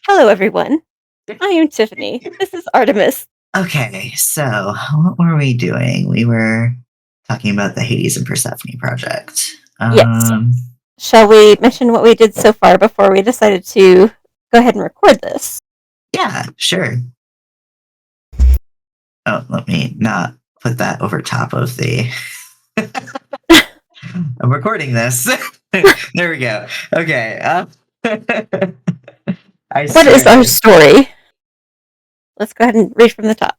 Hello, everyone. I am Tiffany. This is Artemis. Okay, so what were we doing? We were talking about the Hades and Persephone project. Yes. Shall we mention what we did so far before we decided to go ahead and record this? Yeah, sure. Oh, let me not put that over top of the. I'm recording this. There we go. Okay. What is our story? Let's go ahead and read from the top.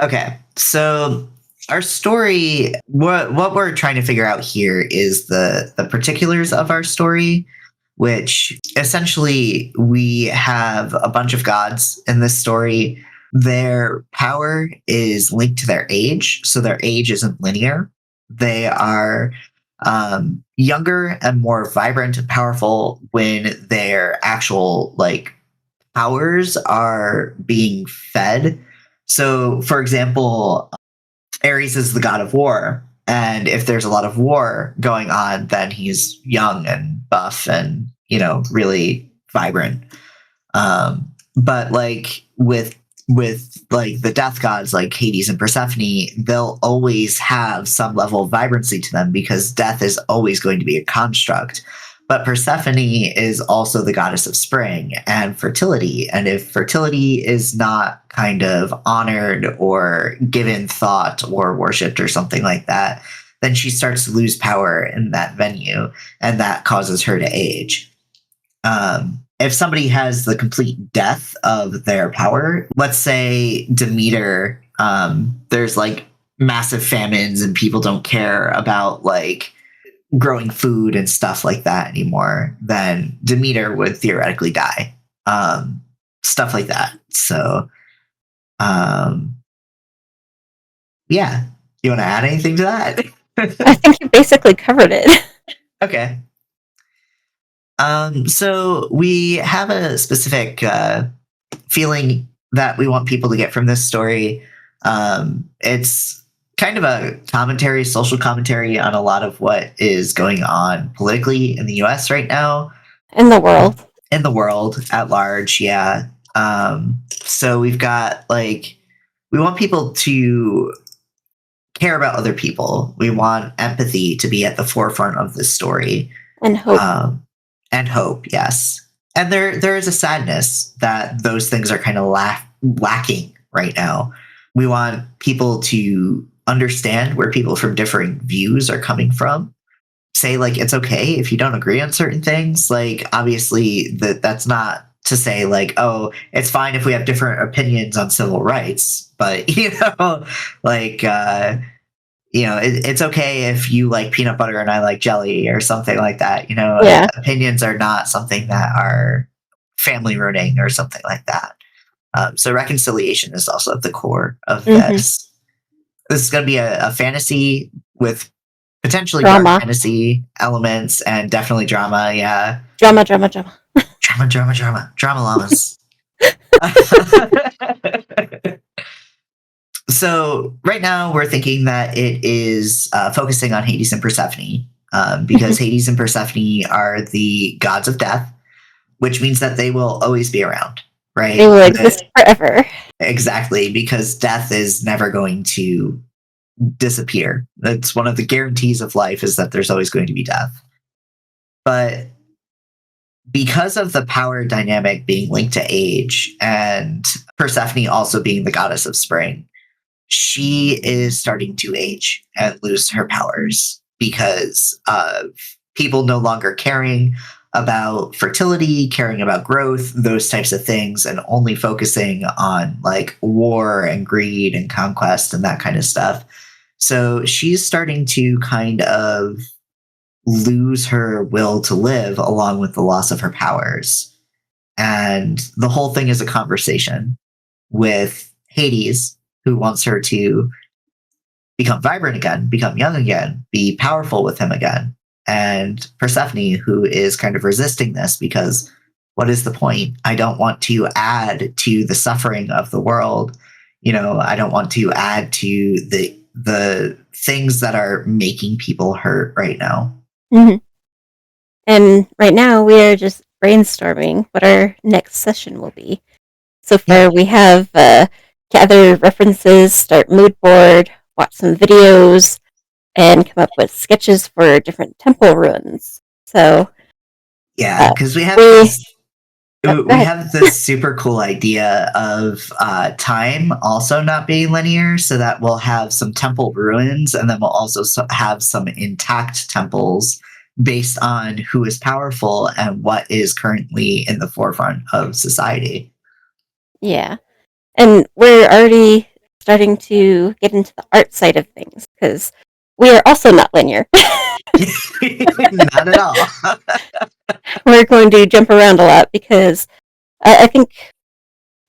Okay, so our story, what we're trying to figure out here is the particulars of our story, which essentially we have a bunch of gods in this story. Their power is linked to their age, so their age isn't linear. They are younger and more vibrant and powerful when their actual powers are being fed. So, for example, Ares is the god of war. And if there's a lot of war going on, then he's young and buff and, really vibrant. But with the death gods like Hades and Persephone, they'll always have some level of vibrancy to them because death is always going to be a construct. But Persephone is also the goddess of spring and fertility. And if fertility is not kind of honored or given thought or worshipped or something like that, then she starts to lose power in that venue, and that causes her to age. If somebody has the complete death of their power, let's say Demeter, there's massive famines and people don't care about growing food and stuff like that anymore, then Demeter would theoretically die. Stuff like that. So, yeah. You want to add anything to that? I think you basically covered it. Okay. So we have a specific feeling that we want people to get from this story. It's kind of a commentary, social commentary on a lot of what is going on politically in the US right now. In the world. In the world at large, yeah. So we've got we want people to care about other people. We want empathy to be at the forefront of this story. And hope. And hope, yes. And there is a sadness that those things are kind of lacking right now. We want people to understand where people from differing views are coming from. Say it's okay if you don't agree on certain things. Obviously that's not to say oh, it's fine if we have different opinions on civil rights, but it's okay if you like peanut butter and I like jelly or something like that. Yeah. Opinions are not something that are family ruining or something like that. So reconciliation is also at the core of this. This is going to be a fantasy with potentially drama. dark fantasy elements and definitely drama. Yeah. Drama. Drama llamas. So right now we're thinking that it is focusing on Hades and Persephone because Hades and Persephone are the gods of death, which means that they will always be around, right? They will exist forever. Exactly, because death is never going to disappear. That's one of the guarantees of life, is that there's always going to be death. But because of the power dynamic being linked to age and Persephone also being the goddess of spring, she is starting to age and lose her powers because of people no longer caring about fertility, caring about growth, those types of things, and only focusing on war and greed and conquest and that kind of stuff. So she's starting to kind of lose her will to live along with the loss of her powers. And the whole thing is a conversation with Hades, who wants her to become vibrant again, become young again, be powerful with him again. And Persephone, who is kind of resisting this because what is the point? I don't want to add to the suffering of the world. I don't want to add to the things that are making people hurt right now. Mm-hmm. And right now we are just brainstorming what our next session will be. So Yeah. far, we have gather references, start mood board, watch some videos, and come up with sketches for different temple ruins. So Yeah, because we have we this go we ahead. have this super cool idea of time also not being linear, so that we'll have some temple ruins, and then we'll also have some intact temples based on who is powerful and what is currently in the forefront of society. Yeah, and we're already starting to get into the art side of things because we are also not linear. Not at all. We're going to jump around a lot because I think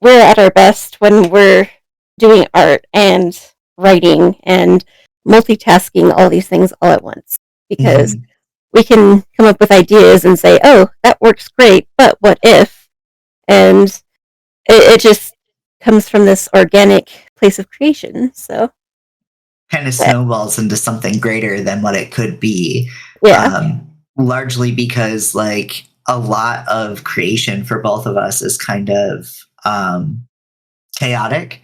we're at our best when we're doing art and writing and multitasking all these things all at once because Mhm. we can come up with ideas and say, oh, that works great, but what if? And it just comes from this organic place of creation. So, Kind of snowballs into something greater than what it could be. yeah. Largely because like a lot of creation for both of us is kind of chaotic,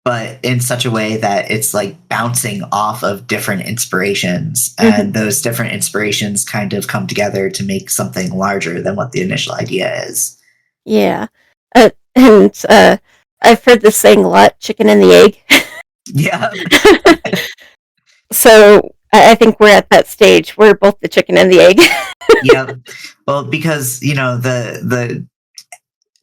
but in such a way that it's like bouncing off of different inspirations, Mm-hmm. and those different inspirations kind of come together to make something larger than what the initial idea is. Yeah. And I've heard this saying a lot, chicken and the egg. Yeah. So I think we're at that stage. We're both the chicken and the egg. Yep. Well, because the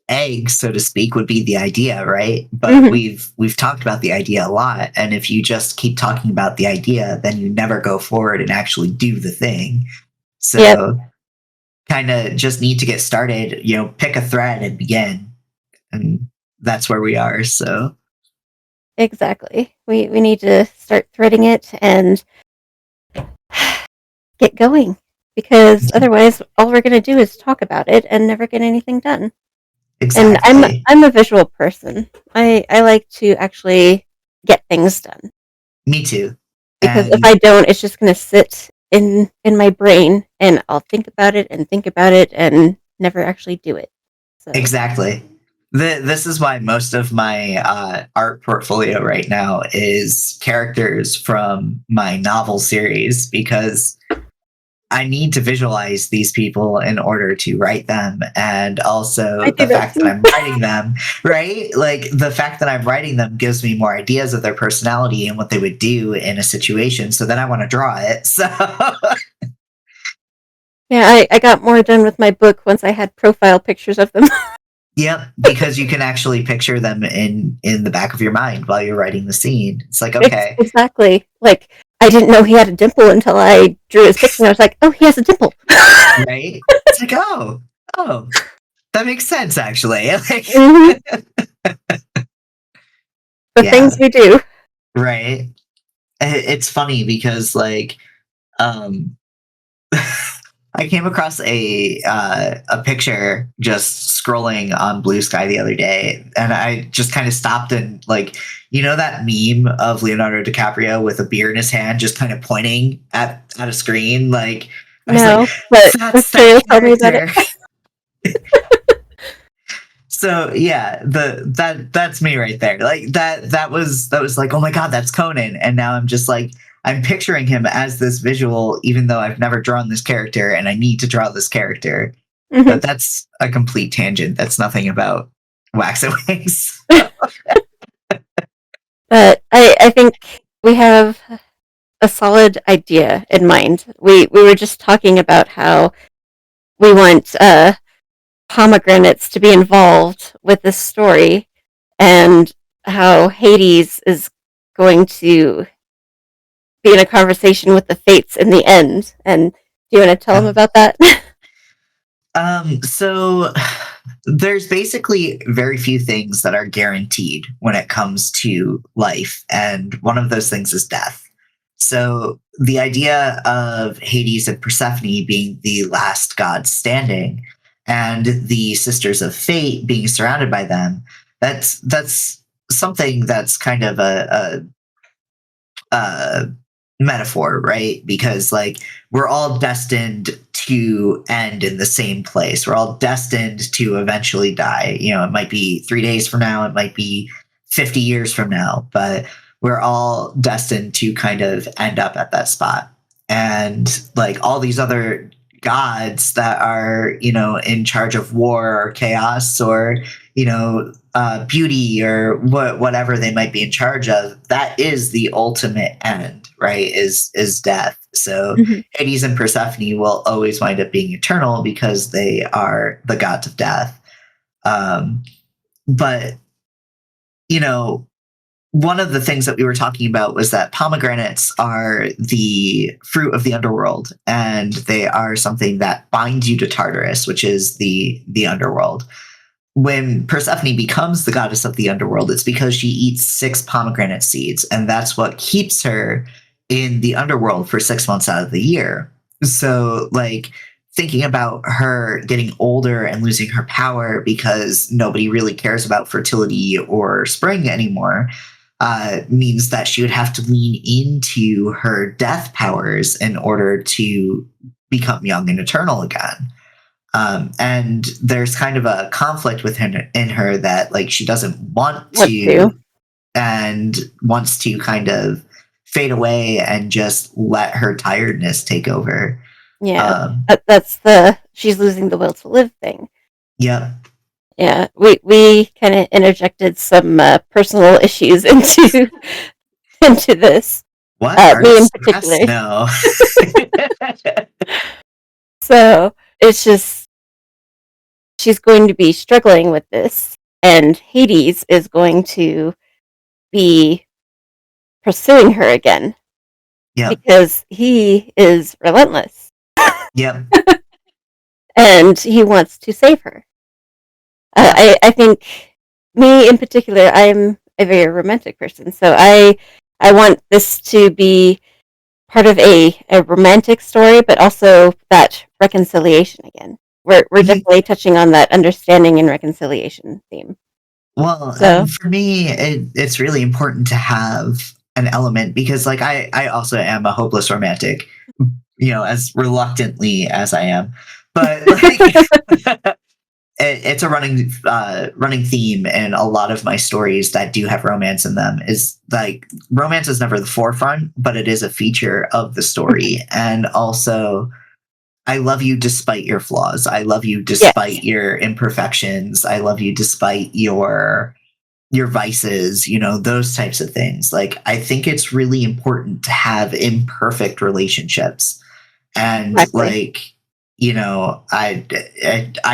egg, so to speak, would be the idea, right? But Mm-hmm. we've talked about the idea a lot, and if you just keep talking about the idea, then you never go forward and actually do the thing. Yep, So kind of just need to get started, pick a thread and begin. And that's where we are. So exactly. We need to start threading it and get going because otherwise all we're going to do is talk about it and never get anything done. And exactly. I'm a visual person. I like to actually get things done Me too. because if And I don't, it's just going to sit in my brain and I'll think about it and never actually do it. So exactly. This is why most of my art portfolio right now is characters from my novel series, because I need to visualize these people in order to write them. And I also do the that fact that too. I'm writing them, right? Like the fact that I'm writing them gives me more ideas of their personality and what they would do in a situation. So then I want to draw it. So, Yeah, I got more done with my book once I had profile pictures of them. yep, because you can actually picture them in the back of your mind while you're writing the scene. It's like, okay, Exactly. Like, I didn't know he had a dimple until I drew his picture and I was like, oh, he has a dimple. right? It's like, oh, that makes sense actually. Like, Mm-hmm. The things yeah, we do. right. It's funny because like um I came across a picture just scrolling on Bluesky the other day, and I just kind of stopped and like, that meme of Leonardo DiCaprio with a beer in his hand, just kind of pointing at a screen. Like I was like, No, but that's let's tell that me about it. character. So yeah, that's me right there. Like that was like, oh my god, that's Conan, and now I'm just like, I'm picturing him as this visual, even though I've never drawn this character, and I need to draw this character. Mm-hmm. But that's a complete tangent. That's nothing about Wax and Wings. But I think we have a solid idea in mind. We were just talking about how we want pomegranates to be involved with this story and how Hades is going to be in a conversation with the fates in the end. And do you want to tell them about that? So there's basically very few things that are guaranteed when it comes to life, and one of those things is death. So the idea of Hades and Persephone being the last gods standing, and the sisters of fate being surrounded by them, that's something that's kind of a metaphor, right? Because like we're all destined to end in the same place. We're all destined to eventually die. You know, it might be 3 days from now, it might be 50 years from now, but we're all destined to kind of end up at that spot. And like all these other gods that are, you know, in charge of war or chaos or, you know, beauty or whatever they might be in charge of, that is the ultimate end, right? Is death. So Mhm. Hades and Persephone will always wind up being eternal because they are the gods of death. But you know, one of the things that we were talking about was that pomegranates are the fruit of the underworld, and they are something that binds you to Tartarus, which is the underworld. When Persephone becomes the goddess of the underworld, it's because she eats 6 pomegranate seeds, and that's what keeps her in the underworld for 6 months out of the year. So, like, thinking about her getting older and losing her power because nobody really cares about fertility or spring anymore means that she would have to lean into her death powers in order to become young and eternal again. And there's kind of a conflict within in her that like she doesn't want What to? to and wants to kind of fade away and just let her tiredness take over. Yeah, Um, that's the she's losing the will to live thing. yeah. Yeah, we kind of interjected some personal issues into this. What? Me in Artist press? particular. No. So it's just she's going to be struggling with this, and Hades is going to be pursuing her again Yep. because he is relentless Yep. and he wants to save her. Yep. I think me in particular, I'm a very romantic person, so I want this to be part of a romantic story, but also that reconciliation again. We're Mhm. definitely touching on that understanding and reconciliation theme. Well, So and for me, it's really important to have an element because, like, I also am a hopeless romantic, you know, as reluctantly as I am. But like, it's a running theme in a lot of my stories that do have romance in them. Is like romance is never the forefront, but it is a feature of the story, and also I love you despite your flaws. I love you yes, despite your imperfections. I love you despite your vices, you know, those types of things. Like I think it's really important to have imperfect relationships. And exactly. like, you know, I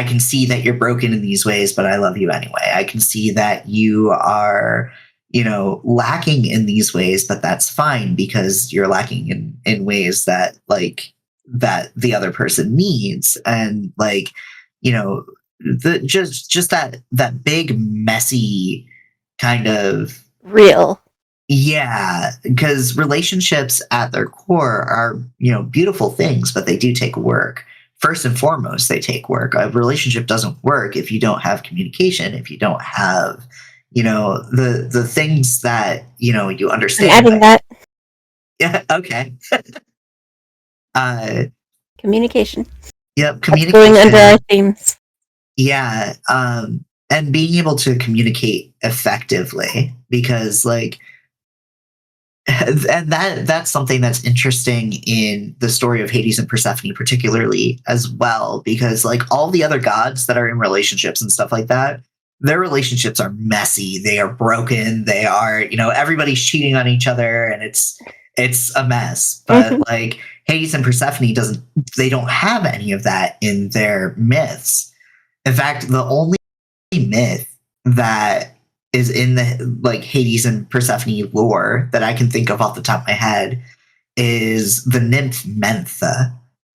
can see that you're broken in these ways, but I love you anyway. I can see that you are, you know, lacking in these ways, but that's fine because you're lacking in ways that like that the other person needs. And like, you know, the just that big messy kind of Real. yeah, because relationships at their core are, you know, beautiful things, but they do take work. First and foremost, they take work. A relationship doesn't work if you don't have communication, if you don't have, you know, the things that, you know, you I'm understand adding that that yeah, okay. Uh communication. yep, That's going under our communication. themes. Yeah, and being able to communicate effectively because like and that's something that's interesting in the story of Hades and Persephone particularly as well because like all the other gods that are in relationships and stuff like that their relationships are messy, they are broken, they are, you know, everybody's cheating on each other and it's a mess. But Hmm. like Hades and Persephone doesn't they don't have any of that in their myths. In fact, the only myth that is in the like Hades and Persephone lore that I can think of off the top of my head is the nymph Mentha.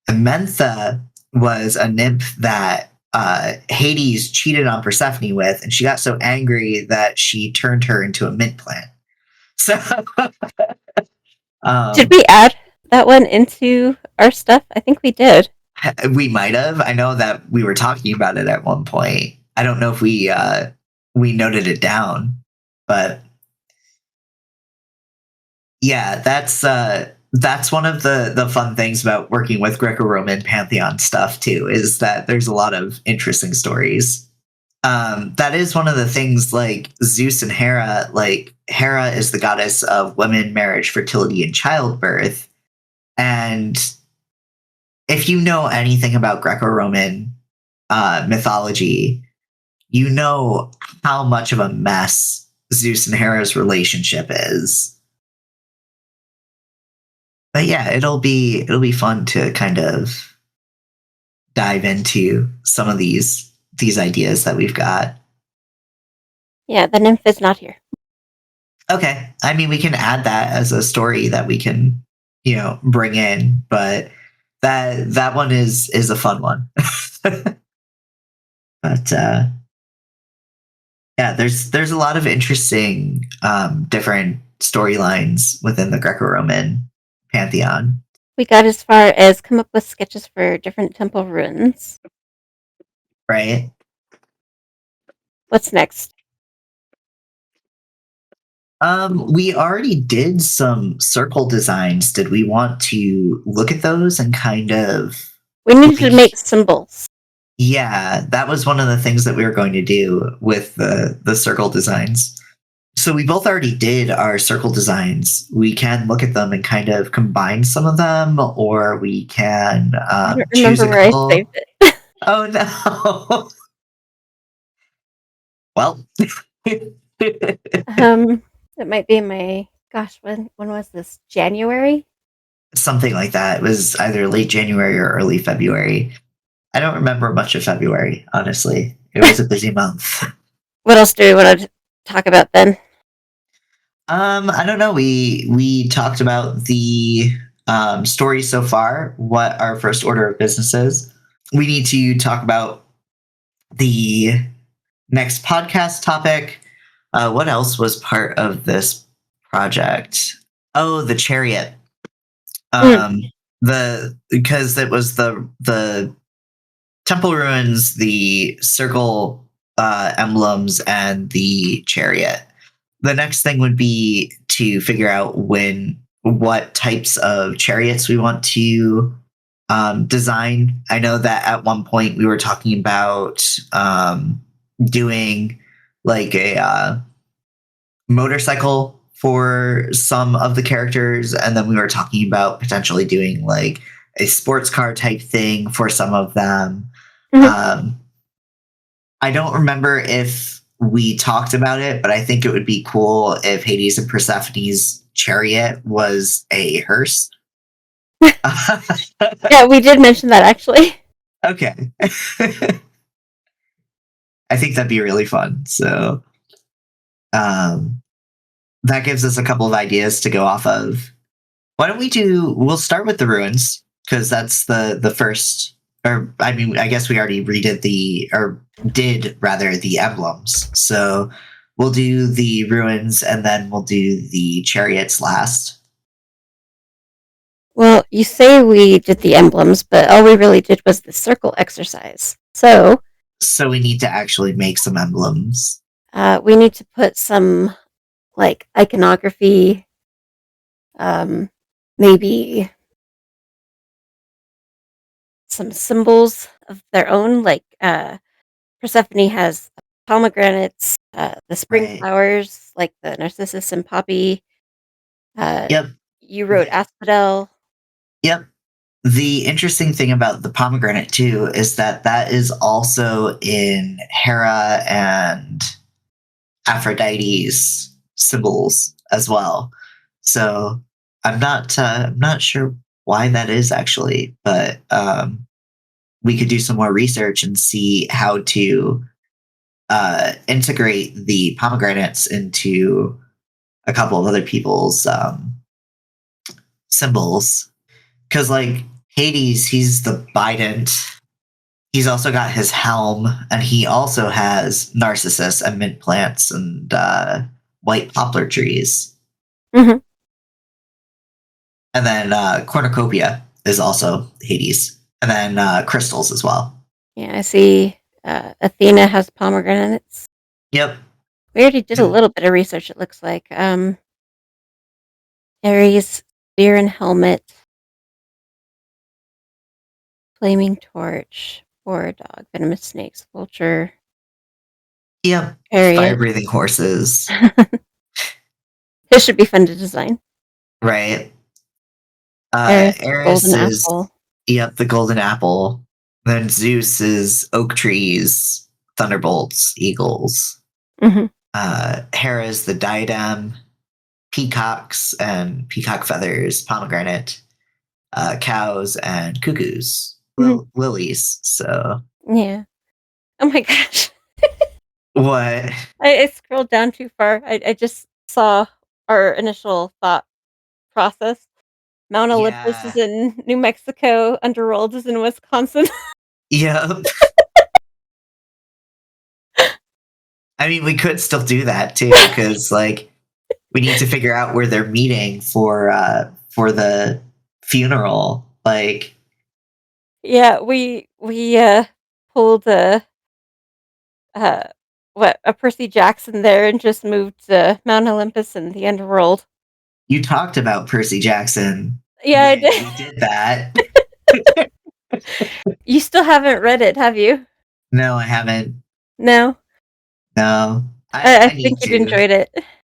And Mentha was a nymph that Hades cheated on Persephone with, and she got so angry that she turned her into a mint plant. So Did um, we add that one into our stuff? I think we did. we might have. I know that we were talking about it at one point. I don't know if we noted it down, but yeah, that's one of the fun things about working with Greco-Roman pantheon stuff too, is that there's a lot of interesting stories. That is one of the things, like Zeus and Hera. Like, Hera is the goddess of women, marriage, fertility, and childbirth. And if you know anything about Greco-Roman mythology, you know how much of a mess Zeus and Hera's relationship is. But yeah, it'll be fun to kind of dive into some of these ideas that we've got. Yeah, the nymph is not here. Okay. I mean, we can add that as a story that we can, bring in, but that one is a fun one. But yeah, there's a lot of interesting different storylines within the Greco-Roman pantheon. We got as far as come up with sketches for different temple ruins. Right? What's next? We already did some circle designs. Did we want to look at those and kind of We needed to make symbols. Yeah, that was one of the things that we were going to do with the circle designs. So we both already did our circle designs. We can look at them and kind of combine some of them, or we can I don't choose remember a where couple. I saved it. Oh no! Well, It might be my when was this? January? something like that. It was either late January or early February. I don't remember much of February, honestly. It was a busy month. What else do we want to talk about then? I don't know. We talked about the story so far, what our first order of business is. We need to talk about the next podcast topic. What else was part of this project? Oh, the chariot. Because it was the temple ruins, the circle emblems, and the chariot. The next thing would be to figure out what types of chariots we want to design. I know that at one point we were talking about doing like a motorcycle for some of the characters, and then we were talking about potentially doing like a sports car type thing for some of them. I don't remember if we talked about it, but I think it would be cool if Hades and Persephone's chariot was a hearse. Yeah, we did mention that actually. Okay. I think that'd be really fun. So that gives us a couple of ideas to go off of. Why don't we'll start with the ruins, because that's the first, or I mean, I guess we already did rather the emblems. So we'll do the ruins and then we'll do the chariots last. Well, you say we did the emblems, but all we really did was the circle exercise. So we need to actually make some emblems. We need to put some like iconography, maybe some symbols of their own. Like Persephone has pomegranates, the spring flowers, like the narcissus and poppy. Yep. You wrote asphodel. Yep. The interesting thing about the pomegranate too is that is also in Hera and Aphrodite's symbols as well. So I'm not sure why that is actually, but we could do some more research and see how to integrate the pomegranates into a couple of other people's symbols. Because like Hades, he's the bident. He's also got his helm, and he also has narcissus and mint plants and white poplar trees. Mm-hmm. And then cornucopia is also Hades. And then crystals as well. Yeah, I see Athena has pomegranates. Yep. We already did a little bit of research, it looks like. Ares Deer and helmet. Flaming torch. War dog. Venomous snakes. Vulture. Yep. Fire Chariot. breathing horses. This should be fun to design. Right. Eris. Eris Golden is, apple. yep, the golden apple. Then Zeus is oak trees, thunderbolts, eagles. Mm-hmm. Hera is the diadem, peacocks and peacock feathers, pomegranate, cows and cuckoos, lilies. So Yeah. Oh my gosh. what? I scrolled down too far. I just saw our initial thought process. Mount Olympus is Yeah. in New Mexico. Underworld is in Wisconsin. Yep. I mean, we could still do that too, because like we need to figure out where they're meeting for the funeral. Like, Yeah, we pulled uh a Percy Jackson there and just moved Mount Olympus and the Underworld. you talked about Percy Jackson Yeah, I when did. we did that. You still haven't read it, have you? No, I haven't. No. No, I I need think you'd to. enjoyed it.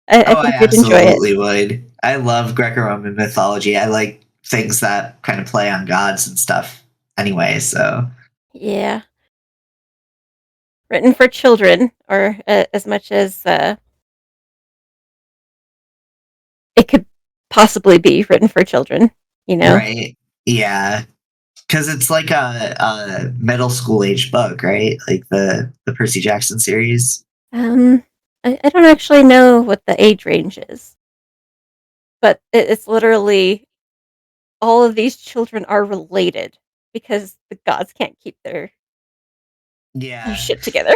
I Oh, I think you'd enjoy it. absolutely would. I love Greco-Roman mythology. I like things that kind of play on gods and stuff. Anyway, so Yeah. Written for children, or as much as it could possibly be written for children, you know? right, yeah, because it's like a middle school age book, right? Like the Percy Jackson series. Um, I don't actually know what the age range is, but it's literally all of these children are related because the gods can't keep their Yeah, shit together.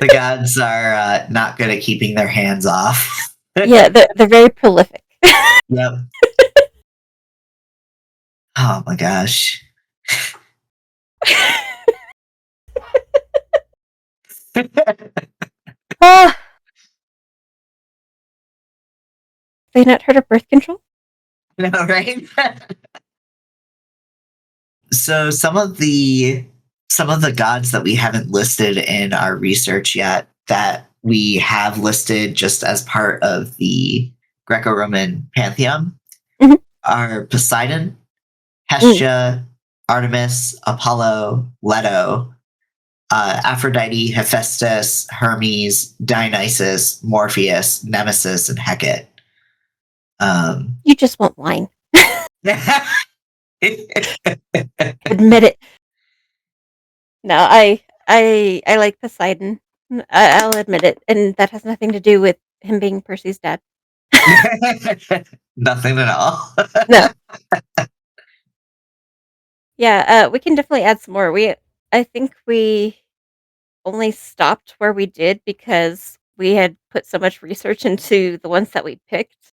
the gods are not good at keeping their hands off. Yeah, they're very prolific. Yep. Oh my gosh. Ah, they not heard of birth control? No, right? So some of the gods that we haven't listed in our research yet that we have listed just as part of the Greco-Roman pantheon Mhm. are Poseidon, Mm. Hestia, Artemis, Apollo, Leto, Aphrodite, Hephaestus, Hermes, Dionysus, Morpheus, Nemesis, and Hecate. You just won't whine. Admit it. No, I like Poseidon. I'll admit it, and that has nothing to do with him being Percy's dad. Nothing at all. No. Yeah, we can definitely add some more. I think we only stopped where we did because we had put so much research into the ones that we picked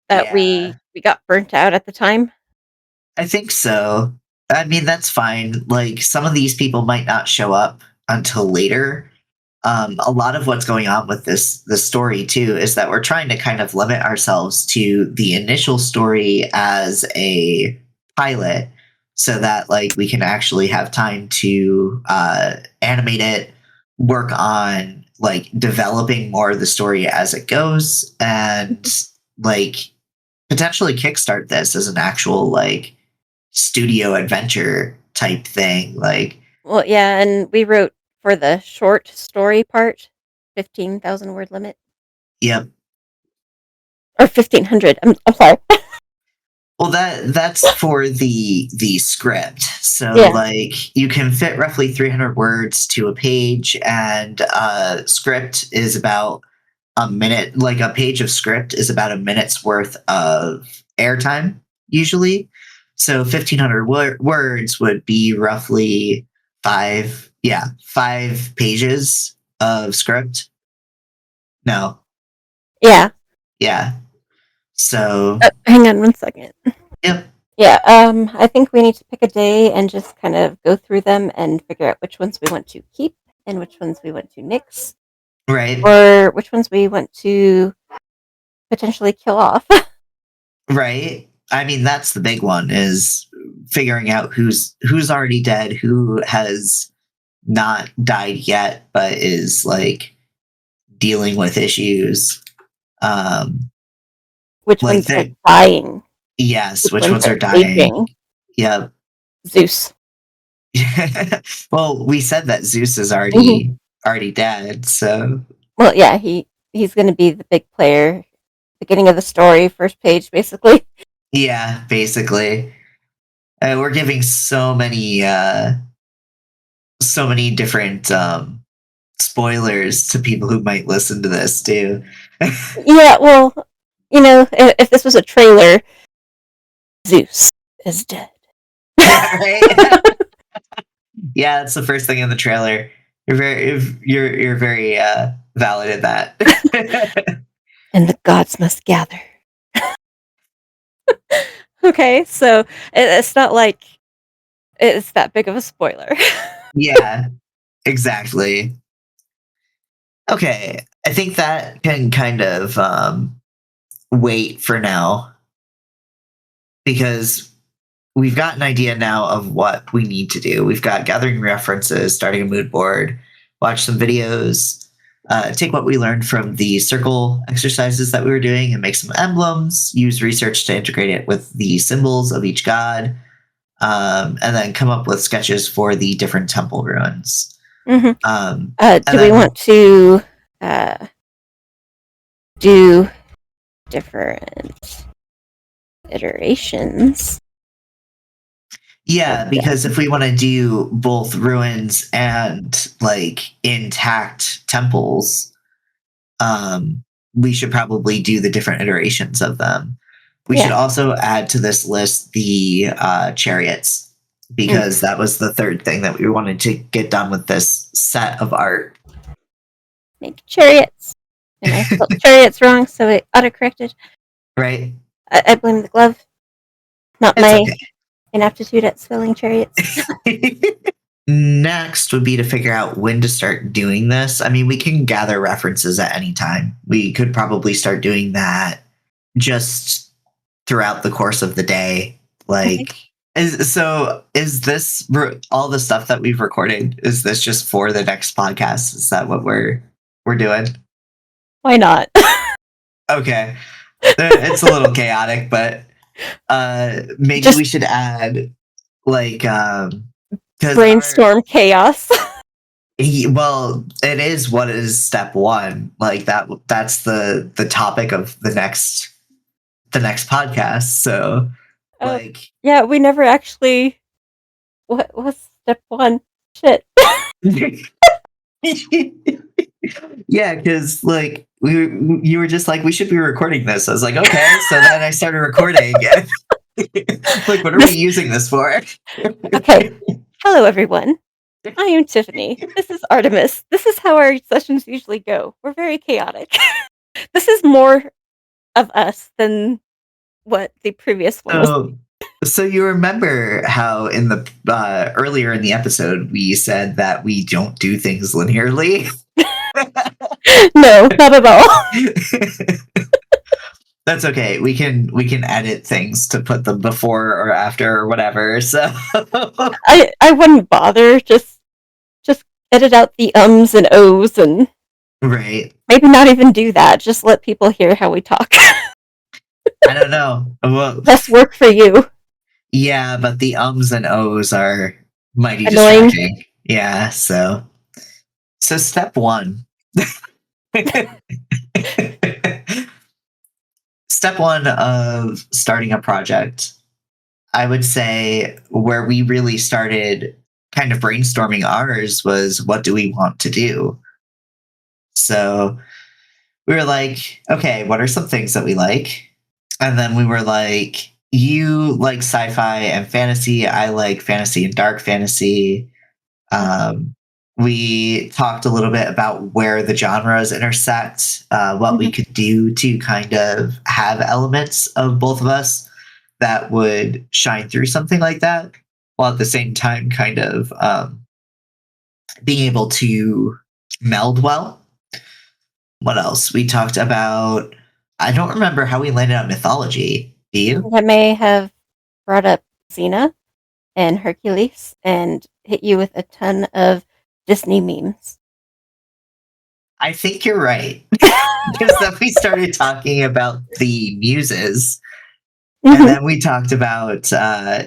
that Yeah. we got burnt out at the time. I think so. I mean, that's fine. Like, some of these people might not show up until later. A lot of what's going on with this story too is that we're trying to kind of limit ourselves to the initial story as a pilot, so that like we can actually have time to animate it, work on like developing more of the story as it goes, and like potentially kickstart this as an actual like studio adventure type thing. Like, Well, yeah, and we wrote for the short story part, 15,000 word limit yep. or 1,500. I'm sorry. Well, that's for the script. So Yeah. like you can fit roughly 300 words to a page, and script is about a minute. Like a page of script is about a minute's worth of airtime usually. So 1,500 words would be roughly five pages of script. No, Yeah. yeah. So Hang on one second. yep, Yeah, I think we need to pick a day and just kind of go through them and figure out which ones we want to keep and which ones we want to nix right. or which ones we want to potentially kill off. Right? I mean, that's the big one, is figuring out who's already dead, who has not died yet, but is like dealing with issues. Which Like ones are that. dying? Yes, Which which ones ones are are dying? aging? Yep. Zeus. Well, we said that Zeus is Mhm. already dead, so Well, yeah, he's going to be the big player. Beginning of the story, first page, basically. yeah, basically. We're giving so many different spoilers to people who might listen to this too. Yeah, well, if this was a trailer, Zeus is dead. Yeah, right. Yeah, that's the first thing in the trailer. You're very valid in that. And the gods must gather. Okay, so it's not like it's that big of a spoiler. Yeah, exactly. Okay, I think that can kind of wait for now, because we've got an idea now of what we need to do. We've got gathering references, starting a mood board, watch some videos, take what we learned from the circle exercises that we were doing and make some emblems, use research to integrate it with the symbols of each god, and then come up with sketches for the different temple ruins. Hmm. And Do we then, want to do different iterations? yeah, because if we want to do both ruins and like intact temples, um, we should probably do the different iterations of them. We should Yeah. also add to this list the chariots, Mm. because that was the third thing that we wanted to get done with this set of art. Make chariots. And I spelled chariots wrong, so it autocorrected. Right? I blame the glove, not It's my okay. inaptitude at spelling chariots. Next would be to figure out when to start doing this. I mean, we can gather references at any time. We could probably start doing that just throughout the course of the day. Okay. Like, is this all the stuff that we've recorded? Is this just for the next podcast? Is that what we're doing? Why not? Okay, it's a little chaotic, but maybe Just we should add like because brainstorm chaos. well, it is what is step one. Like that's the topic of the next podcast. So Oh, like yeah, we never actually. What was step one? Shit. yeah, because like you were just like, we should be recording this. I was like, okay. So then I started recording. Like, what are we This, using this for? okay. Hello, everyone. I am Tiffany. This is Artemis. This is how our sessions usually go. We're very chaotic. This is more of us than what the previous one was. So, so you remember how in the earlier in the episode we said that we don't do things linearly? No, not at all. That's okay. We can edit things to put them before or after or whatever. So I wouldn't bother. Just edit out the ums and ohs and right. maybe not even do that. Just let people hear how we talk. I don't know. Well, Less work for you. yeah, but the ums and ohs are mighty Annoying. distracting. Yeah, so step one. Step one of starting a project, I would say, where we really started kind of brainstorming ours was, what do we want to do? So we were like, okay, what are some things that we like? And then we were like, you like sci-fi and fantasy. I like fantasy and dark fantasy. Um, we talked a little bit about where the genres intersect, what we Mhm. could do to kind of have elements of both of us that would shine through something like that, while at the same time kind of being able to meld well. What else? We talked about, I don't remember how we landed on mythology. Do you? I may have brought up Xena and Hercules and hit you with a ton of Disney memes. I think you're right. Because then we started talking about the muses, and then we talked about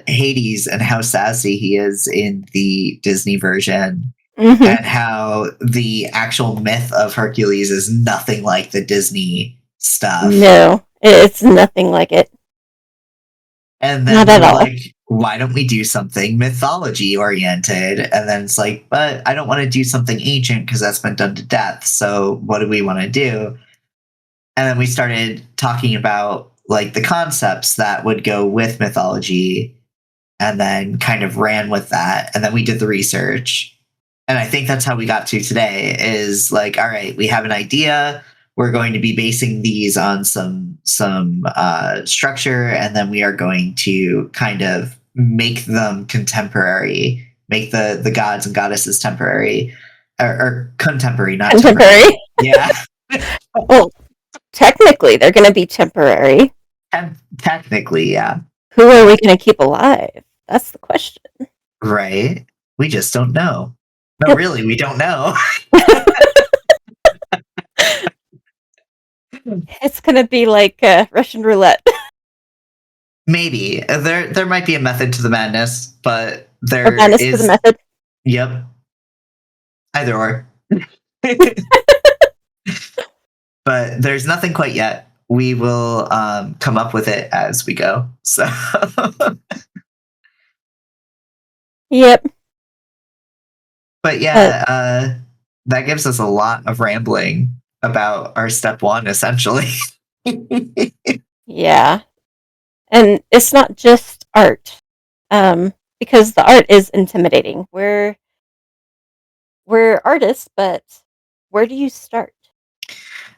Hades and how sassy he is in the Disney version, and how the actual myth of Hercules is nothing like the Disney stuff. No, it's nothing like it. And then Not at we're all. like, why don't we do something mythology oriented? And then it's like, but I don't want to do something ancient because that's been done to death. So what do we want to do? And then we started talking about like the concepts that would go with mythology, and then kind of ran with that. And then we did the research. And I think that's how we got to today is like, all right, we have an idea. We're going to be basing these on some structure, and then we are going to kind of make them contemporary, make the gods and goddesses temporary, or contemporary, not temporary. Contemporary. Yeah. Well, technically, they're going to be temporary. Technically, yeah. Who are we going to keep alive? That's the question. Right. We just don't know. No, Yep. really, we don't know. It's going to be like Russian roulette. Maybe there might be a method to the madness, but there Or madness is. to the method. Yep. Either or. But there's nothing quite yet. We will come up with it as we go. So. Yep. But yeah, that gives us a lot of rambling about our step one, essentially. Yeah. And it's not just art, because the art is intimidating. We're artists, but where do you start?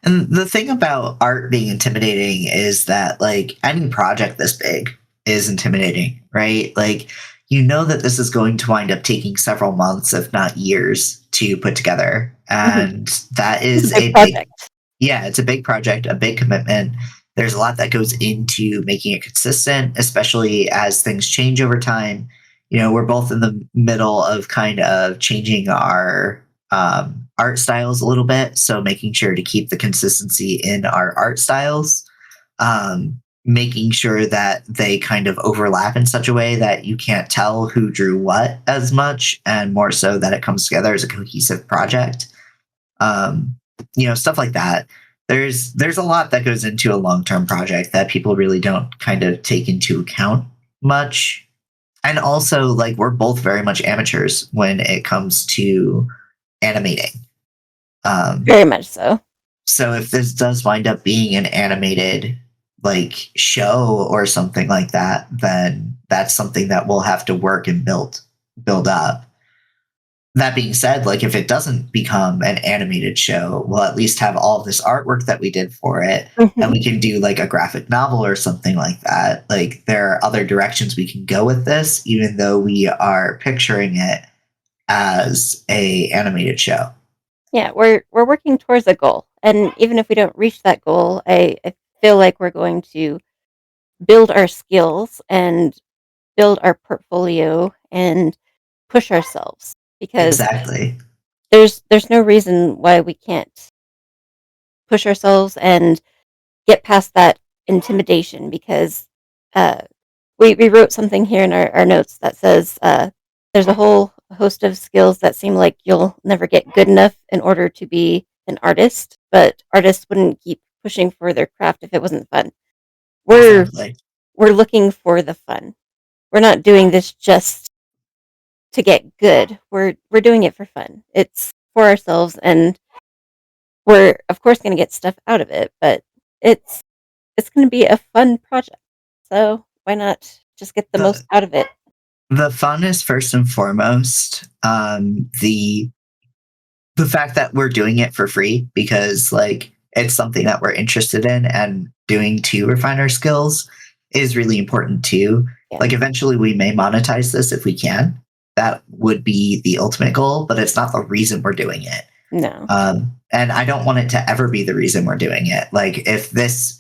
And the thing about art being intimidating is that, like, any project this big is intimidating, right? Like, you know that this is going to wind up taking several months, if not years, to put together. And that is a big project. Yeah, it's a big project, a big commitment. There's a lot that goes into making it consistent, especially as things change over time. You know, we're both in the middle of kind of changing our art styles a little bit. So making sure to keep the consistency in our art styles, making sure that they kind of overlap in such a way that you can't tell who drew what as much, and more so that it comes together as a cohesive project. You know, stuff like that. There's a lot that goes into a long-term project that people really don't kind of take into account much. And also, like, we're both very much amateurs when it comes to animating. Very much so. So if this does wind up being an animated like show or something like that, then that's something that we'll have to work and build up. That being said, like, if it doesn't become an animated show, we'll at least have all of this artwork that we did for it, and we can do like a graphic novel or something like that. Like, there are other directions we can go with this, even though we are picturing it as a animated show. Yeah, we're working towards a goal, and even if we don't reach that goal, I feel like we're going to build our skills and build our portfolio and push ourselves, because Exactly. there's no reason why we can't push ourselves and get past that intimidation, because we wrote something here in our notes that says there's a whole host of skills that seem like you'll never get good enough in order to be an artist, but artists wouldn't keep pushing for their craft if it wasn't fun. Exactly. We're looking for the fun. We're not doing this just to get good. We're doing it for fun. It's for ourselves, and we're of course going to get stuff out of it, but it's going to be a fun project. So why not just get the most out of it? The fun is first and foremost. The fact that we're doing it for free because, like, it's something that we're interested in and doing to refine our skills is really important too. Yeah. Like, eventually we may monetize this if we can. That would be the ultimate goal, but it's not the reason we're doing it. No. And I don't want it to ever be the reason we're doing it. Like, if this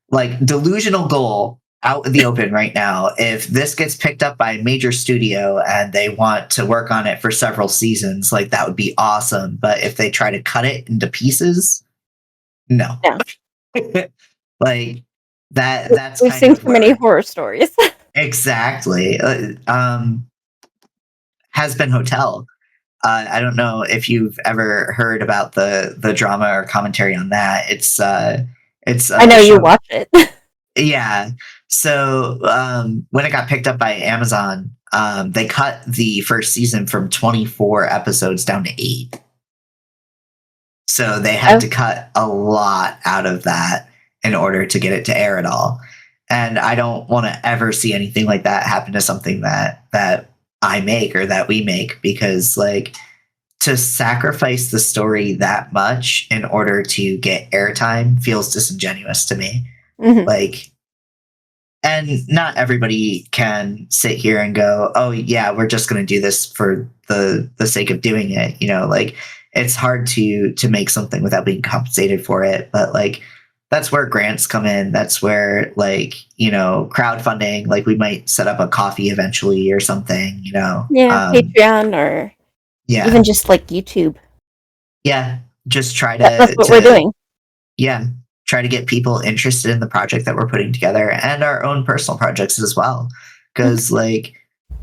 like delusional goal out in the open right now. If this gets picked up by a major studio and they want to work on it for several seasons, like that would be awesome. But if they try to cut it into pieces, no. Yeah. Like that's We've kind seen of too many where horror stories. exactly. Has been Hotel. I don't know if you've ever heard about the drama or commentary on that. It's I know a you show. watch it. Yeah. So when it got picked up by Amazon, they cut the first season from 24 episodes down to 8. So they had Oh, to cut a lot out of that in order to get it to air at all. And I don't want to ever see anything like that happen to something that I make or that we make, because like to sacrifice the story that much in order to get airtime feels disingenuous to me. mhm. Like, and not everybody can sit here and go, oh yeah, we're just going to do this for the sake of doing it. You know, like it's hard to make something without being compensated for it. But like that's where grants come in. That's where, like, you know, crowdfunding, like we might set up a coffee eventually or something, you know. Yeah, Patreon or even Yeah. just like YouTube. Yeah. Just try That's what we're to doing. yeah, try to get people interested in the project that we're putting together and our own personal projects as well. Mhm. Because like,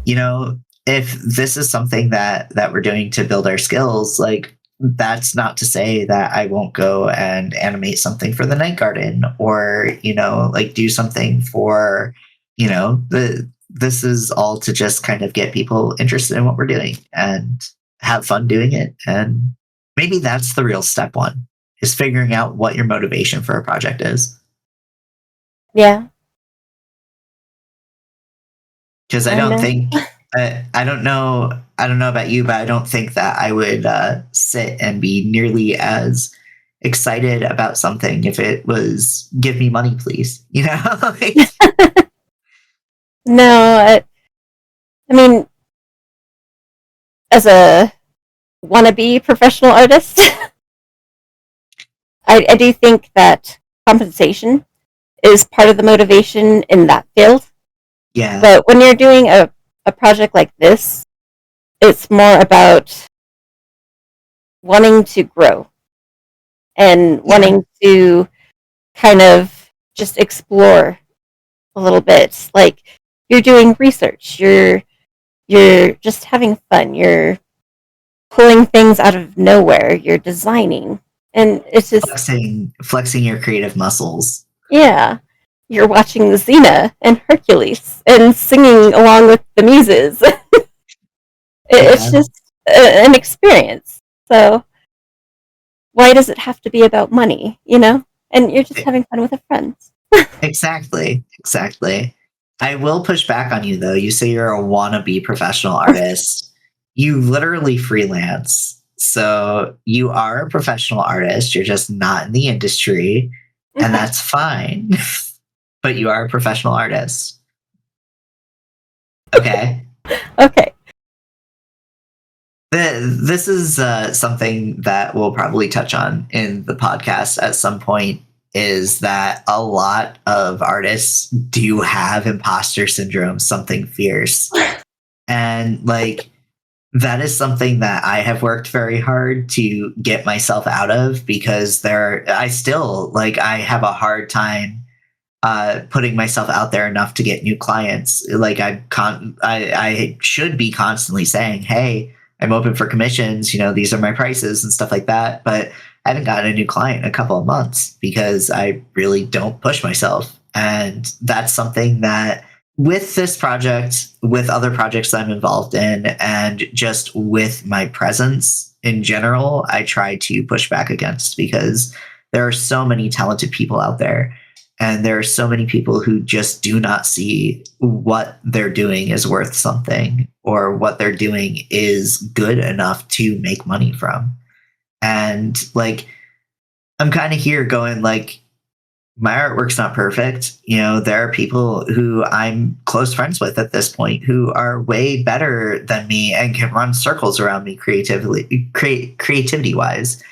you know, if this is something that we're doing to build our skills, like that's not to say that I won't go and animate something for the Night Garden, or, you know, like do something for, you know, the this is all to just kind of get people interested in what we're doing and have fun doing it. And maybe that's the real step one, is figuring out what your motivation for a project is. Yeah, Because I I don't know. think I don't know about you, but I don't think that I would sit and be nearly as excited about something if it was give me money, please. You know, like, No, I mean, as a wannabe professional artist, I do think that compensation is part of the motivation in that field. yeah, But when you're doing a project like this, it's more about wanting to grow and yeah, wanting to kind of just explore a little bit. Like you're doing research, you're just having fun, you're pulling things out of nowhere, you're designing. And it's just flexing your creative muscles. yeah. You're watching Xena and Hercules and singing along with the muses. It's Yeah, just an experience. So why does it have to be about money, you know? And you're just e- having fun with a friend. exactly, exactly. I will push back on you though. You say you're a wannabe professional artist. You literally freelance. So you are a professional artist. You're just not in the industry, and Okay. that's fine. But you are a professional artist. Okay. Okay. This is something that we'll probably touch on in the podcast at some point, is that a lot of artists do have imposter syndrome, something fierce. And like, that is something that I have worked very hard to get myself out of, because I still, like, I have a hard time putting myself out there enough to get new clients. Like I should be constantly saying, "Hey, I'm open for commissions. You know, these are my prices and stuff like that." But I haven't gotten a new client in a couple of months because I really don't push myself, and that's something that, with this project, with other projects that I'm involved in, and just with my presence in general, I try to push back against, because there are so many talented people out there, and there are so many people who just do not see what they're doing is worth something, or what they're doing is good enough to make money from. And like, I'm kind of here going like, my artwork's not perfect. You know, there are people who I'm close friends with at this point who are way better than me and can run circles around me creativity wise.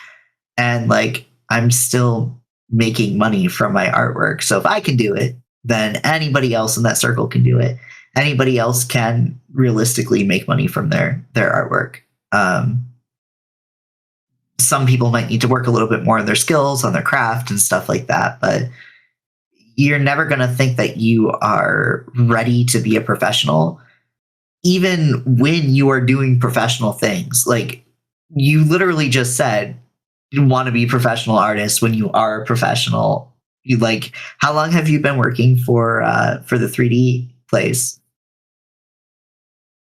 And like, I'm still making money from my artwork. So if I can do it, then anybody else in that circle can do it. Anybody else can realistically make money from their artwork. Some people might need to work a little bit more on their skills, on their craft, and stuff like that, but you're never going to think that you are ready to be a professional, even when you are doing professional things. Like, you literally just said you want to be a professional artist when you are a professional. You, like, how long have you been working for the 3D place?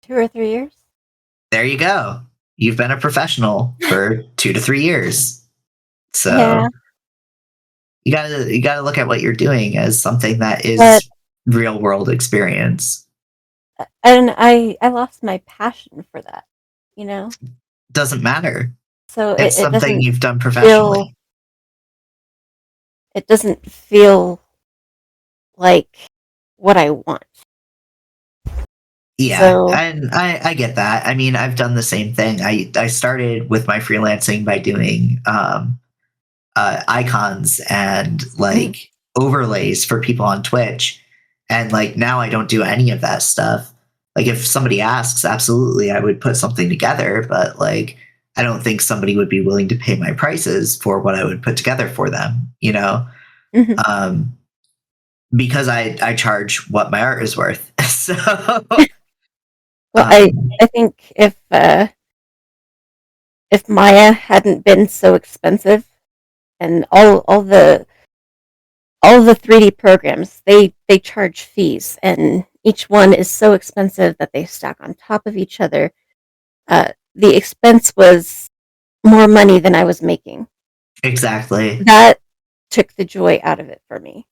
2 or 3 years. There you go. You've been a professional for 2 to 3 years. So Yeah, you gotta look at what you're doing as something that but is real world experience. and I lost my passion for that, you know? Doesn't matter. So It's it something doesn't you've done feel professionally. it doesn't feel like what I want. Yeah, So and I get that. I mean, I've done the same thing. I started with my freelancing by doing icons and mhm, like overlays for people on Twitch. And like now I don't do any of that stuff. Like if somebody asks, absolutely I would put something together, but like I don't think somebody would be willing to pay my prices for what I would put together for them, you know? mhm. Um, because I charge what my art is worth. So Well, um, I think if Maya hadn't been so expensive and all the 3D programs, they charge fees, and each one is so expensive that they stack on top of each other. The expense was more money than I was making. exactly. That took the joy out of it for me.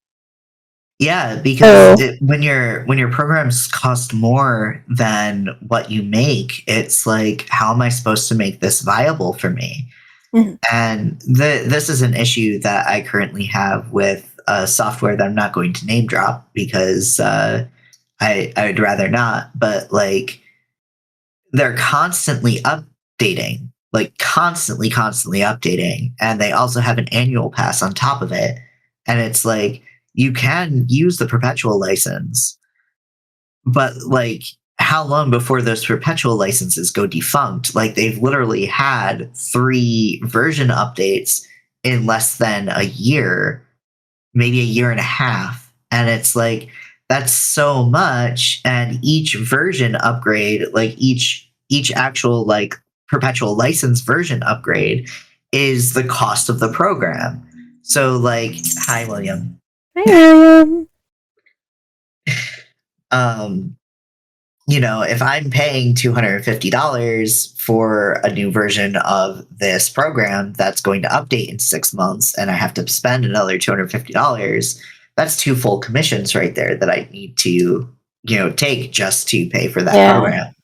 Yeah, because So, when your programs cost more than what you make, it's like, how am I supposed to make this viable for me? mhm, And this is an issue that I currently have with software that I'm not going to name drop because I would rather not. But like, they're constantly updating, like constantly updating, and they also have an annual pass on top of it. And it's like, you can use the perpetual license, but like, how long before those perpetual licenses go defunct? Like, they've literally had 3 version updates in less than a year, maybe a year and a half. And it's like, that's so much. And each version upgrade, like each actual like perpetual license version upgrade is the cost of the program. So like, hi William. hi William. Um, you know, if I'm paying $250 for a new version of this program that's going to update in 6 months and I have to spend another $250, that's 2 full commissions right there that I need to, you know, take just to pay for that Yeah. program.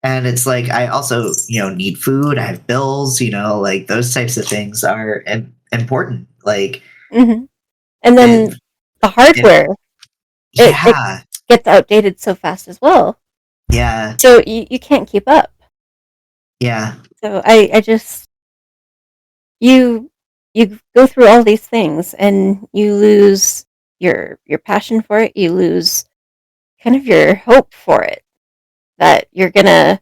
And it's like, I also, you know, need food, I have bills, you know, like those types of things are important. Like, Hmm. And it, then the it hardware, it yeah, gets outdated so fast as well. yeah, So you can't keep up. yeah, So I just you you go through all these things and you lose your passion for it. You lose kind of your hope for it that you're gonna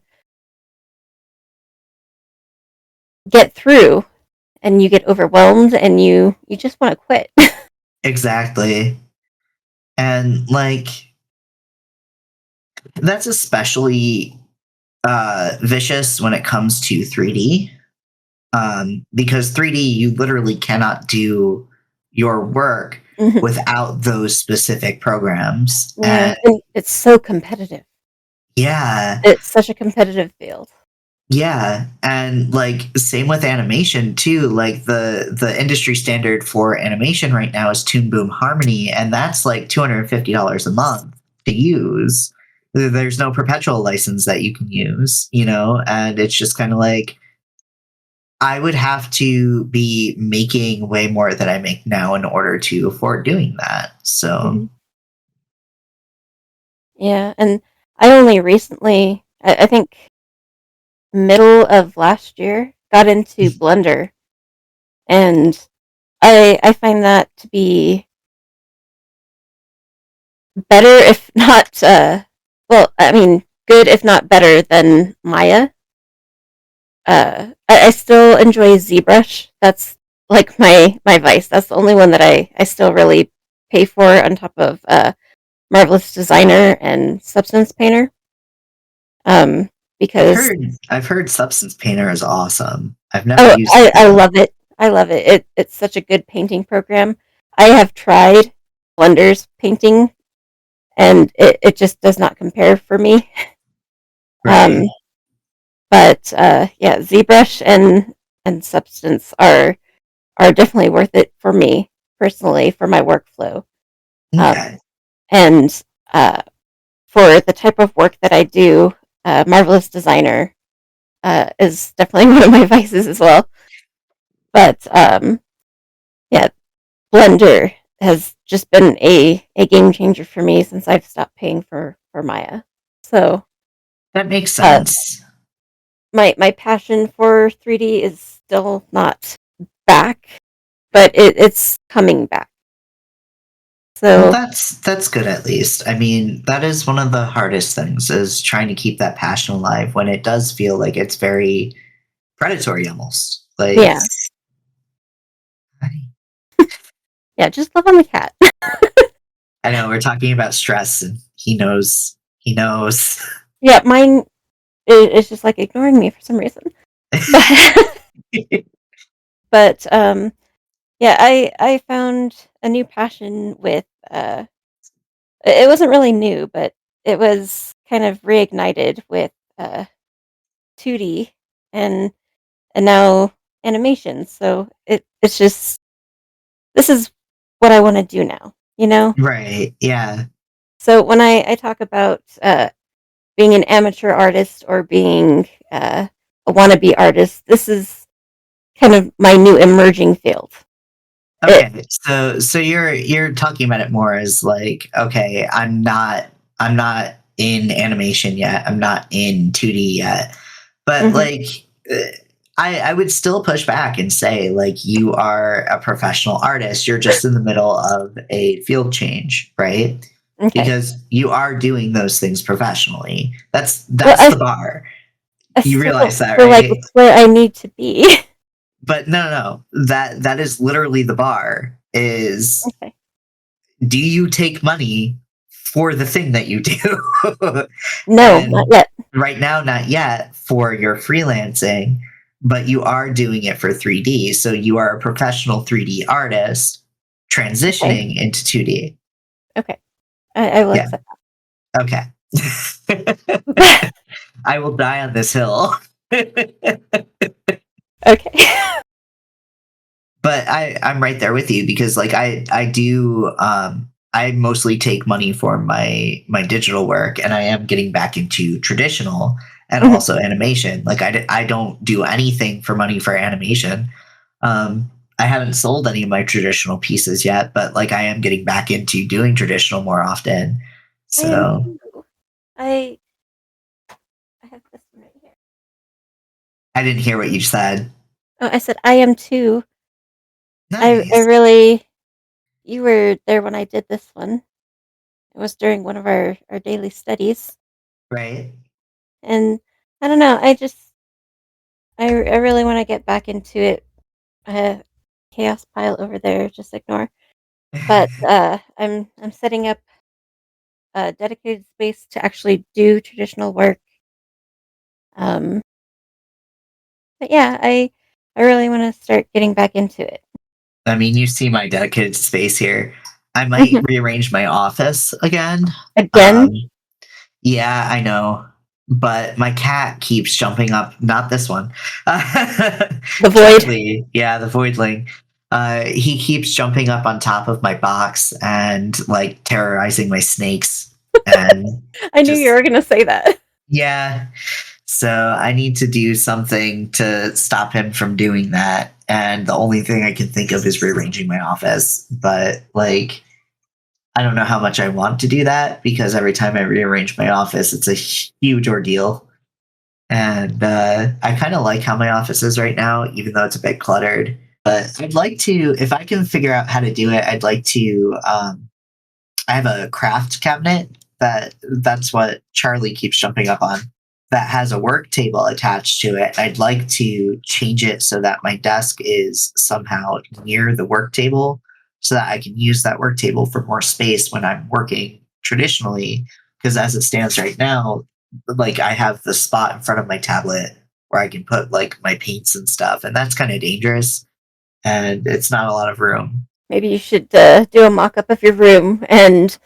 get through, and you get overwhelmed and you just want to quit. exactly. And like, that's especially vicious when it comes to 3D, because 3D, you literally cannot do your work Mhm. without those specific programs. Yeah, And and it's so competitive. yeah, It's such a competitive field. yeah, and like same with animation too. Like the industry standard for animation right now is Toon Boom Harmony, and that's like $250 a month to use. There's no perpetual license that you can use, you know, and it's just kind of like, I would have to be making way more than I make now in order to afford doing that. So, Mhm. Yeah, and I only recently, I think middle of last year, got into Blender, and I find that to be better, if not, well, I mean, good, if not better than Maya. I still enjoy ZBrush. That's like my vice. That's the only one that I still really pay for on top of Marvelous Designer and Substance Painter. Um, I've because heard I've heard Substance Painter is awesome. I've never oh, used it I though. love it. I love it. It's such a good painting program. I have tried Blender's painting, and it just does not compare for me. Right. Um, but yeah, ZBrush and Substance are definitely worth it for me personally for my workflow. Okay. Um, and for the type of work that I do, Marvelous Designer is definitely one of my vices as well. But yeah, Blender has just been a game changer for me since I've stopped paying for Maya. So That makes uh, sense. my passion for 3D is still not back, but it's coming back. Well, So that's good at least. I mean, that is one of the hardest things is trying to keep that passion alive when it does feel like it's very predatory almost. Like yeah, yeah, just love on the cat. I know we're talking about stress and he knows he knows. Yeah, mine is just like ignoring me for some reason. But but yeah, I found a new passion with it wasn't really new, but it was kind of reignited with uh 2D and now animation. So it's just this is what I want to do now, you know? Right. Yeah. So when I talk about being an amateur artist or being a wannabe artist, this is kind of my new emerging field. It Okay. So you're talking about it more as like, okay, I'm not in animation yet. I'm not in 2D yet. But mhm, like uh, I would still push back and say like you are a professional artist. You're just in the middle of a field change, right? okay. Because you are doing those things professionally. That's Well, that's the bar. I You still realize don't that, feel like right? it's where I need to be. But no. That is literally the bar. Is Okay. do you take money for the thing that you do? No, not And yet. right now, not yet for your freelancing, but you are doing it for 3D. So you are a professional 3D artist Okay. transitioning into 2D. Okay. I will Yeah. accept Okay. that. I will die on this hill. Okay. But I'm right there with you because like I do I mostly take money for my digital work and I am getting back into traditional and Mhm. also animation. Like I don't do anything for money for animation. I haven't sold any of my traditional pieces yet, but like I am getting back into doing traditional more often. I am So too. I I have this one right here. I didn't hear what you said. Oh, I said I am too. I Nice. really you were there when I did this one. It was during one of our daily studies. Right. And I don't know, I really want to get back into it. Uh, chaos pile over there, just ignore. But I'm setting up a dedicated space to actually do traditional work. Um, but yeah, I really want to start getting back into it. I mean, you see my dedicated space here. I might Mhm. rearrange my office again. Again, Um, yeah, I know. But my cat keeps jumping up. Not this one. the void. Charlie, yeah, the voidling. He keeps jumping up on top of my box and like terrorizing my snakes. And I knew you just, were gonna say that. yeah. So I need to do something to stop him from doing that. And the only thing I can think of is rearranging my office. But like, I don't know how much I want to do that because every time I rearrange my office, it's a huge ordeal. And I kind of like how my office is right now, even though it's a bit cluttered. But I'd like to, if I can figure out how to do it, I'd like to I have a craft cabinet that's what Charlie keeps jumping up on, that has a work table attached to it. I'd like to change it so that my desk is somehow near the work table so that I can use that work table for more space when I'm working traditionally. Because as it stands right now, like I have the spot in front of my tablet where I can put like my paints and stuff, and that's kind of dangerous. And it's not a lot of room. Maybe you should do a mock-up of your room and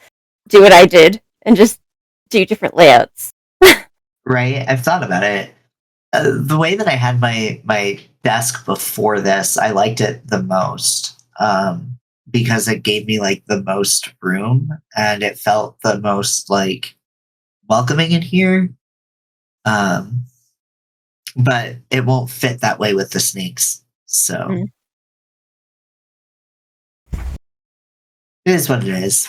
do what I did and just do different layouts. Right? I've thought about it. The way that I had my desk before this, I liked it the most because it gave me like the most room and it felt the most like welcoming in here. Um, but it won't fit that way with the snakes. So it is what it is.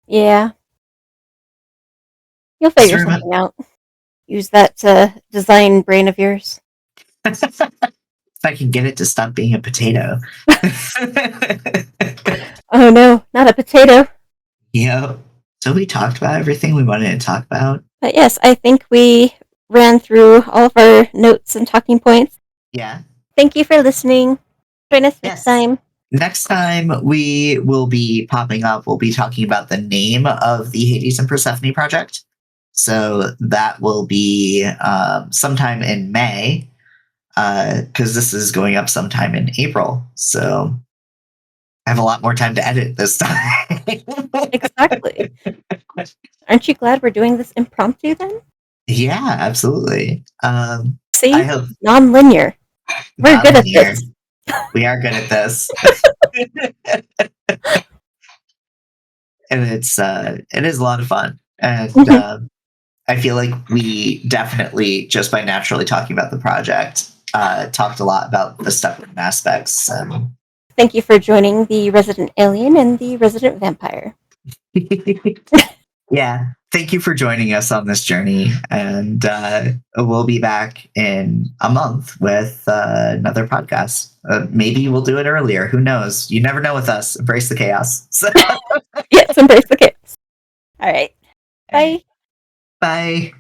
Yeah. You'll Just figure remember, something out. Use that design brain of yours. if I can get it to stop being a potato. Oh no, not a potato. Yep. So we talked about everything we wanted to talk about. But yes, I think we ran through all of our notes and talking points. Yeah. Thank you for listening. Join us next Yes. time. Next time we will be popping up, we'll be talking about the name of the Hades and Persephone project. So that will be sometime in May, because this is going up sometime in April. So I have a lot more time to edit this time. Exactly. Aren't you glad we're doing this impromptu then? Yeah, absolutely. See? I hope Non-linear. We're good at non-linear. this. We are good at this. And it is a lot of fun. And I feel like we definitely, just by naturally talking about the project, talked a lot about the stubborn aspects. Thank you for joining the resident alien and the resident vampire. Yeah. Thank you for joining us on this journey. And we'll be back in a month with another podcast. Maybe we'll do it earlier. Who knows? You never know with us. Embrace the chaos. So. Yes, embrace the chaos. All right. Bye. Bye.